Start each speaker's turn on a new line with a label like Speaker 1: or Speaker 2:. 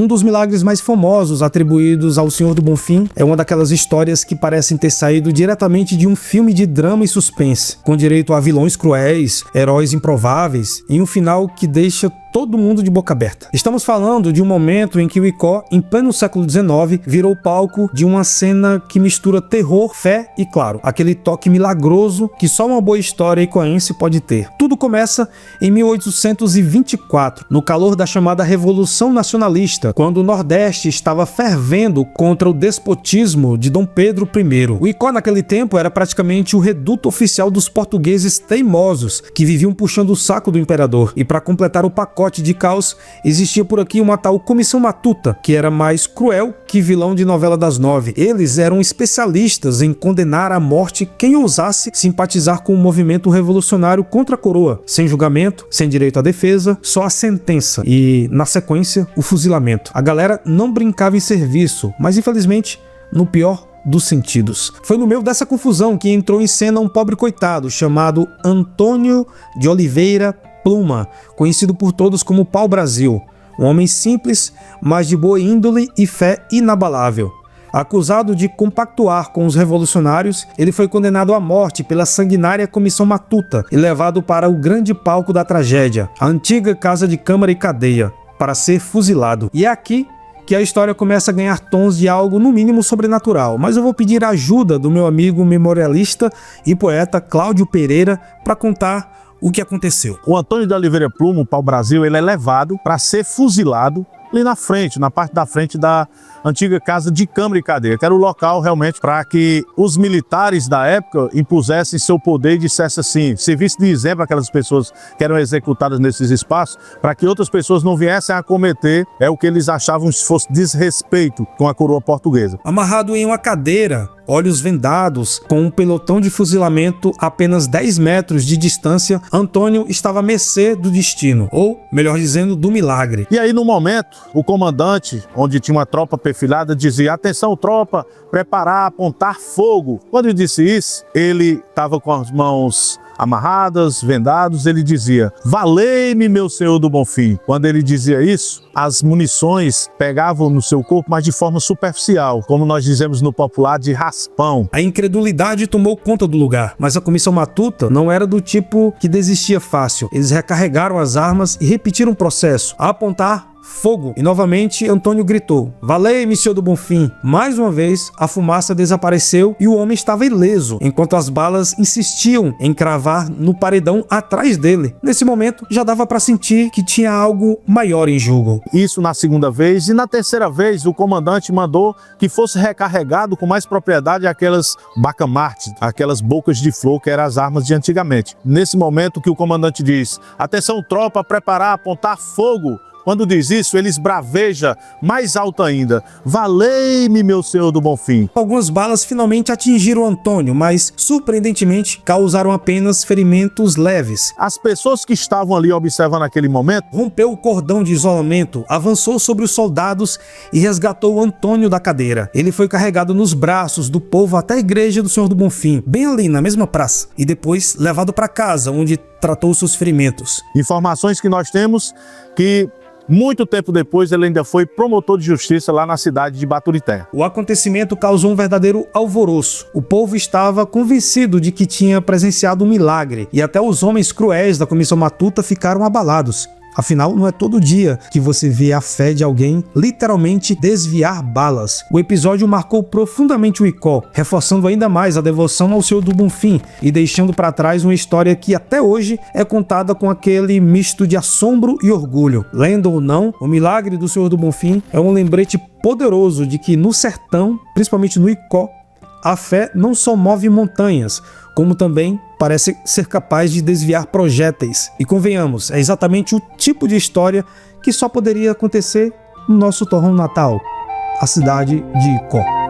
Speaker 1: Um dos milagres mais famosos atribuídos ao Senhor do Bonfim é uma daquelas histórias que parecem ter saído diretamente de um filme de drama e suspense, com direito a vilões cruéis, heróis improváveis e um final que deixa todo mundo de boca aberta. Estamos falando de um momento em que o Icó, em pleno século XIX, virou palco de uma cena que mistura terror, fé e, claro, aquele toque milagroso que só uma boa história icoense pode ter. Tudo começa em 1824, no calor da chamada Revolução Nacionalista, quando o Nordeste estava fervendo contra o despotismo de Dom Pedro I. O Icó, naquele tempo, era praticamente o reduto oficial dos portugueses teimosos, que viviam puxando o saco do imperador, e para completar o pacote de caos, existia por aqui uma tal Comissão Matuta, que era mais cruel que vilão de novela das 9. Eles eram especialistas em condenar à morte quem ousasse simpatizar com o movimento revolucionário contra a coroa, sem julgamento, sem direito à defesa, só a sentença e, na sequência, o fuzilamento. A galera não brincava em serviço, mas infelizmente, no pior dos sentidos. Foi no meio dessa confusão que entrou em cena um pobre coitado chamado Antônio de Oliveira Pluma, conhecido por todos como Pau-Brasil, um homem simples, mas de boa índole e fé inabalável. Acusado de compactuar com os revolucionários, ele foi condenado à morte pela sanguinária Comissão Matuta e levado para o grande palco da tragédia, a antiga Casa de Câmara e Cadeia, para ser fuzilado. E é aqui que a história começa a ganhar tons de algo no mínimo sobrenatural, mas eu vou pedir a ajuda do meu amigo memorialista e poeta Cláudio Pereira para contar o que aconteceu.
Speaker 2: O Antônio de Oliveira Pluma, o Pau-Brasil, ele é levado para ser fuzilado ali na frente, na parte da frente da antiga Casa de Câmara e Cadeia, que era o local realmente para que os militares da época impusessem seu poder e dissessem assim, servisse de exemplo àquelas pessoas que eram executadas nesses espaços, para que outras pessoas não viessem a cometer o que eles achavam se fosse desrespeito com a coroa portuguesa.
Speaker 1: Amarrado em uma cadeira, olhos vendados, com um pelotão de fuzilamento a apenas 10 metros de distância, Antônio estava à mercê do destino, ou, melhor dizendo, do milagre.
Speaker 2: E aí, no momento, o comandante, onde tinha uma tropa perfilada, dizia: atenção, tropa, preparar, apontar fogo. Quando ele disse isso, ele estava com as mãos amarradas, vendados, ele dizia: valei-me, meu Senhor do Bonfim. Quando ele dizia isso, as munições pegavam no seu corpo, mas de forma superficial, como nós dizemos no popular, de raspão.
Speaker 1: A incredulidade tomou conta do lugar, mas a Comissão Matuta não era do tipo que desistia fácil. Eles recarregaram as armas e repetiram o processo, a apontar fogo. E novamente Antônio gritou: valei-me, Senhor do Bonfim. Mais uma vez a fumaça desapareceu e o homem estava ileso, enquanto as balas insistiam em cravar no paredão atrás dele. Nesse momento já dava para sentir que tinha algo maior em jogo.
Speaker 2: Isso na segunda vez, e na terceira vez o comandante mandou que fosse recarregado com mais propriedade aquelas bacamartes, aquelas bocas de flor que eram as armas de antigamente. Nesse momento que o comandante diz: atenção, tropa, preparar, apontar fogo. Quando diz isso, ele esbraveja mais alto ainda: valei-me, meu Senhor do Bonfim.
Speaker 1: Algumas balas finalmente atingiram Antônio, mas, surpreendentemente, causaram apenas ferimentos leves.
Speaker 2: As pessoas que estavam ali observando aquele momento,
Speaker 1: rompeu o cordão de isolamento, avançou sobre os soldados e resgatou Antônio da cadeira. Ele foi carregado nos braços do povo até a igreja do Senhor do Bonfim, bem ali na mesma praça, e depois levado para casa, onde tratou seus ferimentos.
Speaker 2: Informações que nós temos que muito tempo depois ele ainda foi promotor de justiça lá na cidade de Baturité.
Speaker 1: O acontecimento causou um verdadeiro alvoroço. O povo estava convencido de que tinha presenciado um milagre e até os homens cruéis da Comissão Matuta ficaram abalados. Afinal, não é todo dia que você vê a fé de alguém literalmente desviar balas. O episódio marcou profundamente o Icó, reforçando ainda mais a devoção ao Senhor do Bonfim e deixando para trás uma história que até hoje é contada com aquele misto de assombro e orgulho. Lenda ou não, o milagre do Senhor do Bonfim é um lembrete poderoso de que no sertão, principalmente no Icó, a fé não só move montanhas, como também parece ser capaz de desviar projéteis. E convenhamos, é exatamente o tipo de história que só poderia acontecer no nosso torrão natal, a cidade de Icó.